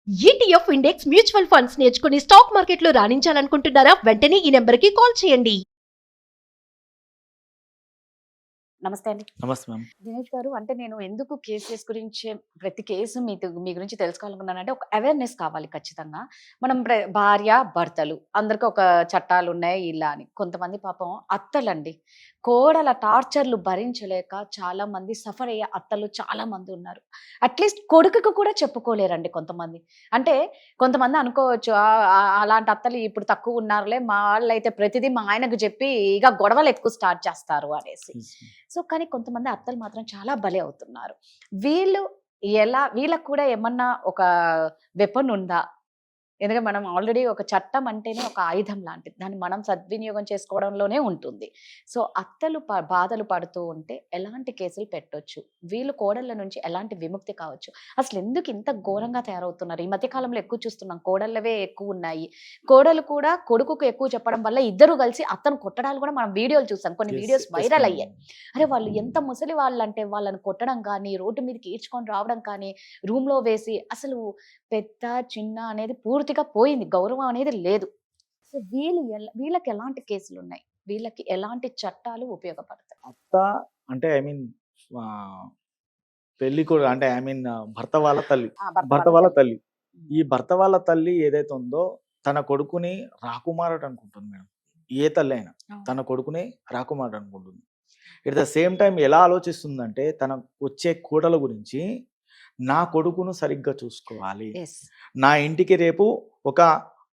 ETF index mutual funds నేర్చుకుని stock మార్కెట్లో రాణించాలనుకుంటున్నారా? వెంటనే ఈ నెంబర్కి కాల్ చేయండి. నమస్తే అండి. నమస్తే మ్యామ్. దినేష్ గారు, అంటే నేను ఎందుకు కేసెస్ గురించి ప్రతి కేసు మీ గురించి తెలుసుకోవాలనుకున్నానంటే ఒక అవేర్నెస్ కావాలి ఖచ్చితంగా. మనం భార్య భర్తలు అందరికి ఒక చట్టాలు ఉన్నాయి ఇలా అని. కొంతమంది పాపం అత్తలండి, కోడల టార్చర్లు భరించలేక చాలా మంది సఫర్ అయ్యే అత్తలు చాలా మంది ఉన్నారు. అట్లీస్ట్ కొడుకుకు కూడా చెప్పుకోలేరండి కొంతమంది. అంటే కొంతమంది అనుకోవచ్చు అలాంటి అత్తలు ఇప్పుడు తక్కువ ఉన్నారులే, మా వాళ్ళు అయితే ప్రతిదీ మా ఆయనకు చెప్పి ఇక గొడవలు ఎక్కువ స్టార్ట్ చేస్తారు అనేసి. సో కానీ కొంతమంది అత్తలు మాత్రం చాలా బలి అవుతున్నారు. వీళ్ళకు కూడా ఏమన్నా ఒక వెపన్ ఉందా? ఎందుకంటే మనం ఆల్రెడీ ఒక చట్టం అంటేనే ఒక ఆయుధం లాంటిది, దాన్ని మనం సద్వినియోగం చేసుకోవడంలోనే ఉంటుంది. సో అత్తలు బాధలు పడుతూ ఉంటే ఎలాంటి కేసులు పెట్టొచ్చు? వీళ్ళు కోడళ్ళ నుంచి ఎలాంటి విముక్తి కావచ్చు? అసలు ఎందుకు ఇంత ఘోరంగా తయారవుతున్నారు? ఈ మధ్య కాలంలో ఎక్కువ చూస్తున్నాం, కోడళ్ళవే ఎక్కువ ఉన్నాయి. కోడలు కూడా కొడుకుకు ఎక్కువ చెప్పడం వల్ల ఇద్దరు కలిసి అత్తను కొట్టడాలు కూడా మనం వీడియోలు చూసాం. కొన్ని వీడియోస్ వైరల్ అయ్యాయి. అరే వాళ్ళు ఎంత ముసలి వాళ్ళు అంటే వాళ్ళని కొట్టడం కానీ, రోడ్డు మీదకి ఈడ్చుకొని రావడం కానీ, రూమ్ లో వేసి, అసలు పెద్ద చిన్న అనేది పూర్తిగా పోయింది, గౌరవం అనేది లేదు. సో వీళ్ళకి ఎలాంటి కేసులు ఉన్నాయి? వీళ్ళకి ఎలాంటి చట్టాలు ఉపయోగపడతాయి? అత్త అంటే పెళ్లి కూడా అంటే భర్త వాళ్ళ తల్లి. ఈ భర్త వాళ్ళ తల్లి ఏదైతే ఉందో తన కొడుకుని రాకుమారుడు అనుకుంటుంది మేడం. ఏ తల్లి అయినా తన కొడుకుని రాకుమారుడు అనుకుంటుంది. ఎట్ ద సేమ్ టైం ఎలా ఆలోచిస్తుందంటే తన వచ్చే కోడల గురించి, నా కొడుకును సరిగ్గా చూసుకోవాలి, నా ఇంటికి రేపు ఒక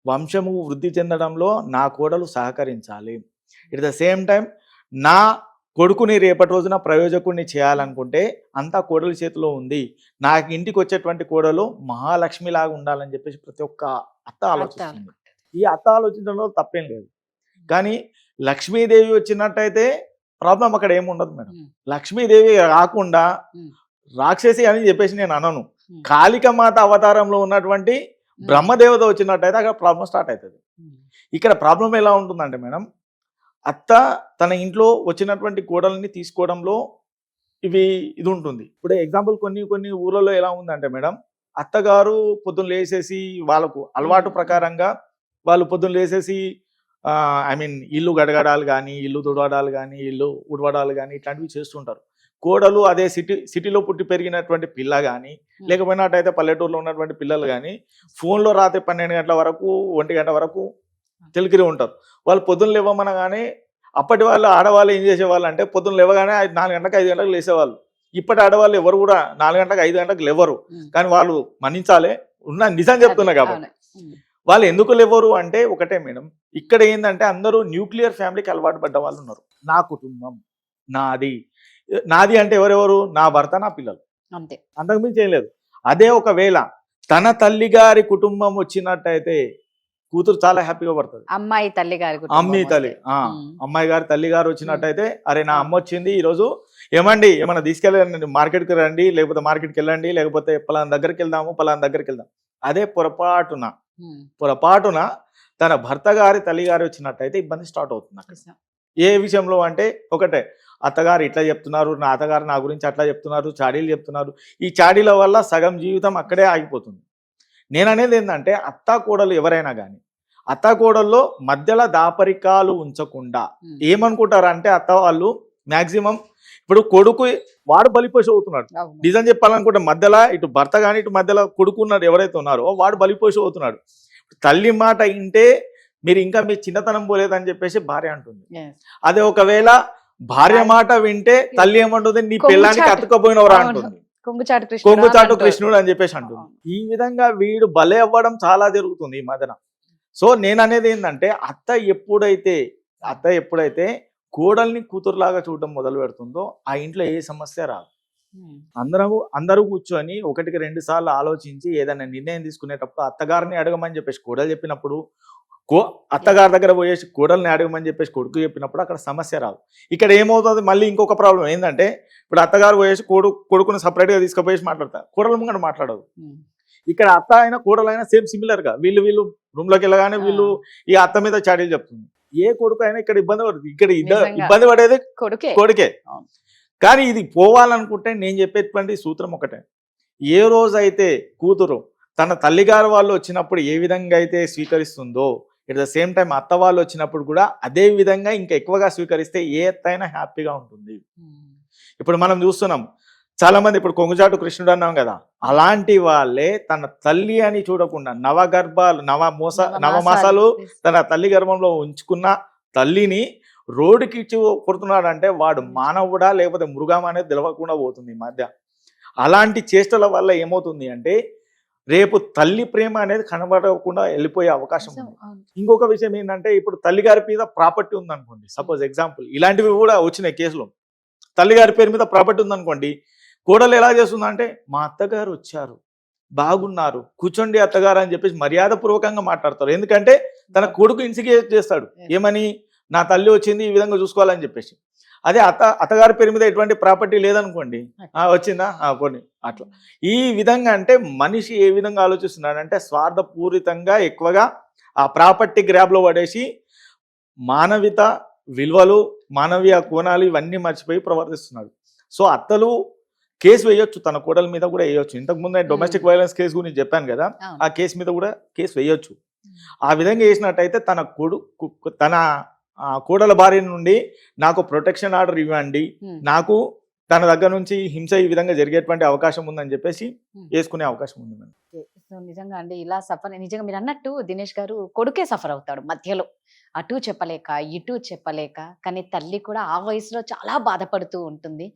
వంశము వృద్ధి చెందడంలో నా కోడలు సహకరించాలి, ఎట్ ద సేమ్ టైం నా కొడుకుని రేపటి రోజున ప్రయోజకుడిని చేయాలనుకుంటే అంతా కోడల చేతిలో ఉంది, నాకు ఇంటికి వచ్చేటువంటి కోడలు మహాలక్ష్మి లాగా ఉండాలని చెప్పేసి ప్రతి ఒక్క అత్త ఆలోచిస్తుంది. ఈ అత్త ఆలోచించడంలో తప్పేం లేదు. కానీ లక్ష్మీదేవి వచ్చినట్టయితే ప్రాబ్లం అక్కడ ఏమి ఉండదు మేడం. లక్ష్మీదేవి కాకుండా రాక్షసి అని చెప్పేసి నేను అనను. కాళిక మాత అవతారంలో ఉన్నటువంటి బ్రహ్మదేవత వచ్చినట్టయితే అక్కడ ప్రాబ్లం స్టార్ట్ అవుతుంది. ఇక్కడ ప్రాబ్లం ఎలా ఉంటుందంటే మేడం, అత్త తన ఇంట్లో వచ్చినటువంటి కోడల్ని తీసుకోవడంలో ఇది ఉంటుంది. ఇప్పుడు ఎగ్జాంపుల్ కొన్ని ఊళ్ళలో ఎలా ఉందంటే మేడం, అత్తగారు పొద్దున్న లేసేసి వాళ్ళకు అలవాటు ప్రకారంగా వాళ్ళు పొద్దున్న లేసేసి ఇల్లు గడగడాలు కానీ, ఇల్లు తుడవడాలు కానీ, ఇల్లు ఉడవడాలు కానీ ఇట్లాంటివి చేస్తుంటారు. కోడలు అదే సిటీలో పుట్టి పెరిగినటువంటి పిల్ల కానీ, లేకపోయినట్టయితే పల్లెటూరులో ఉన్నటువంటి పిల్లలు కానీ ఫోన్లో రాత్రి 12 గంటల వరకు 1 గంట వరకు తెలికిరి ఉంటారు. వాళ్ళు పొద్దున్న లేవమనగానే, అప్పటి వాళ్ళు ఆడవాళ్ళు ఏం చేసేవాళ్ళు అంటే పొద్దున్న లేవగానే 4 గంటలకు 5 గంటలకు లేసేవాళ్ళు. ఇప్పటి ఆడవాళ్ళు ఎవరు కూడా 4 గంటలకు 5 గంటలకు లేవరు. కానీ వాళ్ళు మన్నించాలి, ఉన్న నిజం చెప్తున్నా కాబట్టి. వాళ్ళు ఎందుకు లేవరు అంటే ఒకటే మేడం, ఇక్కడ ఏంటంటే అందరూ న్యూక్లియర్ ఫ్యామిలీకి అలవాటు పడ్డ వాళ్ళు ఉన్నారు. నా కుటుంబం నాది అంటే ఎవరెవరు? నా భర్త, నా పిల్లలు, అంతే, అంతకుమించి ఏం లేదు. అదే ఒకవేళ తన తల్లి గారి కుటుంబం వచ్చినట్టయితే కూతురు చాలా హ్యాపీగా పడుతుంది. అమ్మాయి తల్లి గారి తల్లి గారు వచ్చినట్టయితే, అరే నా అమ్మ వచ్చింది ఈరోజు, ఏమన్నా తీసుకెళ్ళండి, మార్కెట్కి రండి, లేకపోతే మార్కెట్కి వెళ్ళండి, లేకపోతే పలానా దగ్గరికి వెళ్దాం. అదే పొరపాటున తన భర్త గారి తల్లి గారు వచ్చినట్టయితే ఇబ్బంది స్టార్ట్ అవుతుంది అక్కడ. ఏ విషయంలో అంటే ఒకటే, అత్తగారు ఇట్లా చెప్తున్నారు, నా అత్తగారు నా గురించి అట్లా చెప్తున్నారు, చాడీలు చెప్తున్నారు. ఈ చాడీల వల్ల సగం జీవితం అక్కడే ఆగిపోతుంది. నేను అనేది ఏంటంటే, అత్త కోడలు ఎవరైనా కానీ అత్త కోడల్లో మధ్యలో దాపరికాలు ఉంచకుండా ఏమనుకుంటారు అంటే, అత్త వాళ్ళు మ్యాక్సిమం ఇప్పుడు కొడుకు వాడు బలిపోషి అవుతున్నాడు. నిజం చెప్పాలనుకుంటే మధ్యలో ఇటు భర్త కానీ ఇటు మధ్యలో కొడుకు ఉన్నాడు ఎవరైతే ఉన్నారో వాడు బలిపోషి అవుతున్నాడు. తల్లి మాట వింటే మీరు ఇంకా మీ చిన్నతనం పోలేదని చెప్పేసి భార్య అంటుంది. అదే ఒకవేళ భార్య మాట వింటే తల్లి ఏమంటుంది, నీ పిల్లానికి అతుకపోయినవరా అంటుంది, కొంగుచాటు కృష్ణుడు అని చెప్పేసి అంటుంది. ఈ విధంగా వీడు బలే అవ్వడం చాలా జరుగుతుంది ఈ మధ్యన. సో నేను అనేది ఏంటంటే, అత్త ఎప్పుడైతే కోడల్ని కూతురులాగా చూడడం మొదలు పెడుతుందో ఆ ఇంట్లో ఏ సమస్య రాదు. అందరూ కూర్చొని 1-2 సార్లు ఆలోచించి ఏదైనా నిర్ణయం తీసుకునేటప్పుడు అత్తగారిని అడగమని చెప్పేసి కోడలు చెప్పినప్పుడు, అత్తగారి దగ్గర పోయేసి కోడల్ని అడగమని చెప్పేసి కొడుకు చెప్పినప్పుడు అక్కడ సమస్య రాదు. ఇక్కడ ఏమవుతుంది, మళ్ళీ ఇంకొక ప్రాబ్లం ఏంటంటే, ఇప్పుడు అత్తగారు పోయేసి కొడుకుని సపరేట్గా తీసుకుపోయేసి మాట్లాడతారు, కోడలు ముంగట మాట్లాడదు. ఇక్కడ అత్త అయినా కోడలు అయినా సేమ్ సిమిలర్ గా వీళ్ళు రూమ్లోకి వెళ్ళగానే వీళ్ళు ఈ అత్త మీద చాడీలు చెప్తుంది. ఏ కొడుకు అయినా ఇక్కడ ఇబ్బంది పడుతుంది. ఇక్కడ ఇబ్బంది పడేది కొడుకే. కానీ ఇది పోవాలనుకుంటే నేను చెప్పేటువంటి సూత్రం ఒకటే, ఏ రోజైతే కూతురు తన తల్లిగారు వాళ్ళు వచ్చినప్పుడు ఏ విధంగా అయితే స్వీకరిస్తుందో ఎట్ ద సేమ్ టైం అత్త వాళ్ళు వచ్చినప్పుడు కూడా అదే విధంగా ఇంకా ఎక్కువగా స్వీకరిస్తే ఏ ఎత్తైనా హ్యాపీగా ఉంటుంది. ఇప్పుడు మనం చూస్తున్నాం చాలా మంది, ఇప్పుడు కొంగుచాటు కృష్ణుడు అన్నాం కదా, అలాంటి వాళ్ళే తన తల్లి అని చూడకుండా నవమాసాలు తన తల్లి గర్భంలో ఉంచుకున్న తల్లిని రోడ్డుకి ఇచ్చి కొడుతున్నాడంటే వాడు మానవుడా లేకపోతే మృగం అనేది తెలవకుండా పోతుంది ఈ మధ్య. అలాంటి చేష్టల వల్ల ఏమవుతుంది అంటే రేపు తల్లి ప్రేమ అనేది కనబడకుండా వెళ్ళిపోయే అవకాశం ఉంది. ఇంకొక విషయం ఏంటంటే, ఇప్పుడు తల్లిగారి మీద ప్రాపర్టీ ఉందనుకోండి, సపోజ్ ఎగ్జాంపుల్ ఇలాంటివి కూడా వచ్చినాయి కేసులో. తల్లిగారి పేరు మీద ప్రాపర్టీ ఉందనుకోండి, కోడలు ఎలా చేస్తుందంటే మా అత్తగారు వచ్చారు, బాగున్నారు, కూర్చోండి అత్తగారు అని చెప్పేసి మర్యాదపూర్వకంగా మాట్లాడతారు. ఎందుకంటే తన కొడుకు ఇన్సిగేట్ చేస్తాడు, ఏమని, నా తల్లి వచ్చింది ఈ విధంగా చూసుకోవాలని చెప్పేసి. అదే అత్తగారి పేరు మీద ఎటువంటి ప్రాపర్టీ లేదనుకోండి, వచ్చిందా పోనీ అట్లా. ఈ విధంగా అంటే మనిషి ఏ విధంగా ఆలోచిస్తున్నాడంటే స్వార్థపూరితంగా ఎక్కువగా ఆ ప్రాపర్టీ గ్రాబ్లో పడేసి మానవిత విలువలు, మానవీయ కోణాలు ఇవన్నీ మర్చిపోయి ప్రవర్తిస్తున్నాడు. సో అత్తలు కేసు వేయొచ్చు, తన కోడల మీద కూడా వేయొచ్చు. ఇంతకుముందు డొమెస్టిక్ వైలెన్స్ కేసు గురించి చెప్పాను కదా, ఆ కేసు మీద కూడా కేసు వేయొచ్చు. ఆ విధంగా వేసినట్టయితే తన కోడల భార్య నుండి నాకు ప్రొటెక్షన్ ఆర్డర్ ఇవ్వండి, నాకు తన దగ్గర నుంచి హింస ఈ విధంగా జరిగేటువంటి అవకాశం ఉందని చెప్పేసి వేసుకునే అవకాశం ఉంది మేడం. సో నిజంగా అండి, ఇలా నిజంగా మీరు అన్నట్టు దినేష్ గారు కొడుకే సఫర్ అవుతాడు మధ్యలో, అటు చెప్పలేక ఇటు చెప్పలేక. కానీ తల్లి కూడా ఆ వయసులో చాలా బాధపడుతూ ఉంటుంది.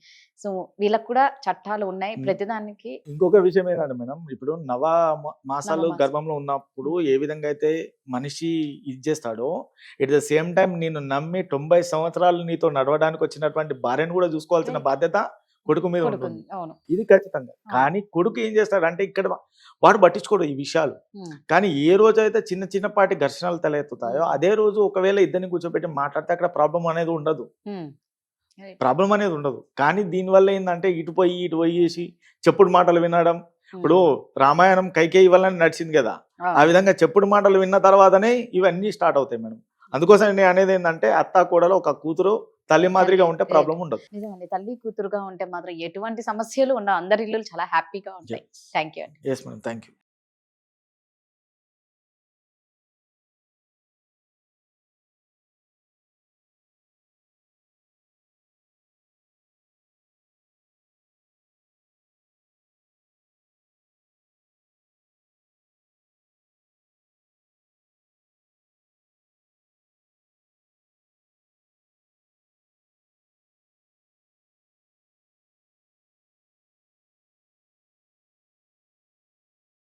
సో వీళ్ళకు కూడా చట్టాలు ఉన్నాయి ప్రతిదానికి. ఇంకొక విషయం ఏంటంటే మేడం, ఇప్పుడు మాసాలు గర్భంలో ఉన్నప్పుడు ఏ విధంగా అయితే మనిషి ఇది చేస్తాడో, ఎట్ ద సేమ్ టైం నేను నమ్మి 90 సంవత్సరాలు నీతో నడవడానికి వచ్చినటువంటి భార్యను కూడా చూసుకోవాల్సిన బాధ్యత కొడుకు మీద ఉంటుంది. ఇది ఖచ్చితంగా. కానీ కొడుకు ఏం చేస్తాడంటే ఇక్కడ వాడు పట్టించుకోడు ఈ విషయాలు. కానీ ఏ రోజు అయితే చిన్న చిన్నపాటి ఘర్షణలు తలెత్తుతాయో అదే రోజు ఒకవేళ ఇద్దరిని కూర్చోబెట్టి మాట్లాడితే అక్కడ ప్రాబ్లం అనేది ఉండదు. కానీ దీనివల్ల ఏంటంటే ఇటు పోయేసి చెప్పుడు మాటలు వినడం. ఇప్పుడు రామాయణం కైకేయి వల్ల నడిచింది కదా, ఆ విధంగా చెప్పుడు మాటలు విన్న తర్వాతనే ఇవన్నీ స్టార్ట్ అవుతాయి మేడం. అందుకోసం నేను అనేది ఏంటంటే అత్త కోడలు ఒక కూతురు తల్లి మాదిరిగా ఉంటే ప్రాబ్లం ఉండదు. నిజంగానే తల్లి కూతురుగా ఉంటే మాత్రం ఎటువంటి సమస్యలు ఉండవు, అందరి ఇల్లు చాలా హ్యాపీగా ఉంటాయి. థ్యాంక్ యూ అండి. Yes madam, thank you.